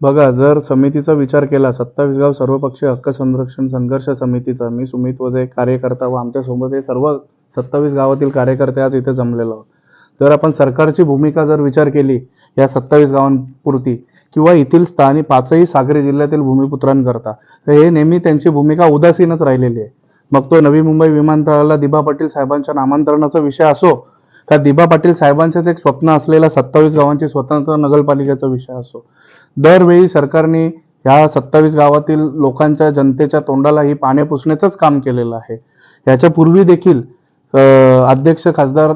बघा, जर समितीचा विचार केला, 27 गाव सर्वपक्षीय हक्क संरक्षण संघर्ष समितीचा, मी सुमित वजे कार्यकर्ता व आमच्यासोबत हे सर्व 27 गावातील कार्यकर्ते आज इथे जमलेलो आहोत. तर आपण सरकारची भूमिका जर विचार केली या 27 गावांपुरती किंवा येथील स्थानिक 5ही सागरी जिल्ह्यातील भूमिपुत्रांकरता, तर हे नेहमी त्यांची भूमिका उदासीनच राहिलेली आहे. मग तो नवी मुंबई विमानतळाला दिबा पाटील साहेबांच्या नामांतरणाचा विषय असो, का दिबा पाटील साहेबांचेच एक स्वप्न असलेला 27 गावांची स्वतंत्र नगरपालिकेचा विषय असो, दरवेळी सरकारने ह्या 27 गावातील लोकांच्या जनतेच्या तोंडाला ही पाने पुसण्याचंच काम केलेलं आहे. याच्यापूर्वी देखील अध्यक्ष खासदार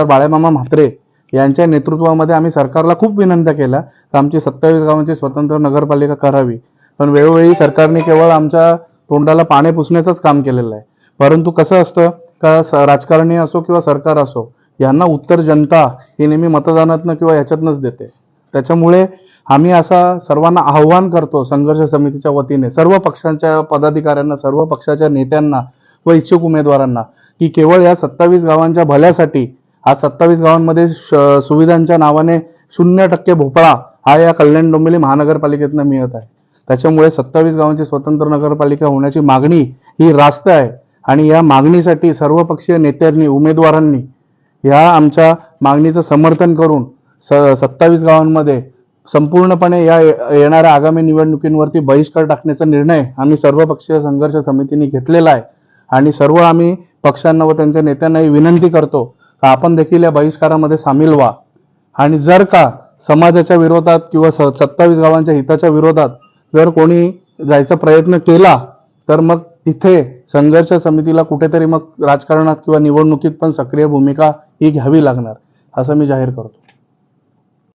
बाळामामा म्हात्रे यांच्या नेतृत्वामध्ये आम्ही सरकारला खूप विनंत्या केल्या की आमची 27 गावांची स्वतंत्र नगरपालिका करावी, पण वेळोवेळी सरकारने केवळ आमच्या तोंडाला पाने पुसण्याचंच काम केलेलं आहे. परंतु कसं असतं का, राजकारणी असो किंवा सरकार असो, यांना उत्तर जनता ही नेहमी मतदानातनं किंवा याच्यातनंच देते. त्याच्यामुळे आम्ही असा सर्वांना आव्हान करतो संघर्ष समितीच्या वतीने, सर्व पक्षांच्या पदाधिकाऱ्यांना, सर्व पक्षाच्या नेत्यांना व इच्छुक उमेदवारांना, की केवळ या 27 गावांच्या भल्यासाठी आज 27 गावांमध्ये सुविधांच्या नावाने 0% भोपळा हा या कल्याण डोंबिवली महानगरपालिकेतनं मिळत आहे. त्याच्यामुळे 27 गावांची स्वतंत्र नगरपालिका होण्याची मागणी ही रास्त आहे आणि या मागणीसाठी सर्वपक्षीय नेत्यांनी, उमेदवारांनी या आमच्या मागणीचं समर्थन करून 27 गावांमध्ये संपूर्णपणे या येणाऱ्या आगामी निवडणुकींवरती बहिष्कार टाकण्याचा निर्णय आम्ही सर्वपक्षीय संघर्ष समितीने घेतलेला आहे. आणि सर्व आम्ही पक्षांना व त्यांच्या नेत्यांनाही विनंती करतो का आपण देखील या बहिष्कारामध्ये सामील व्हा. आणि जर का समाजाच्या विरोधात किंवा 27 गावांच्या हिताच्या विरोधात जर कोणी जायचा प्रयत्न केला, तर मग तिथे संघर्ष समितीला कुठेतरी मग राजकारणात किंवा निवडणुकीत पण सक्रिय भूमिका ही घ्यावी लागणार, असं मी जाहीर करतो.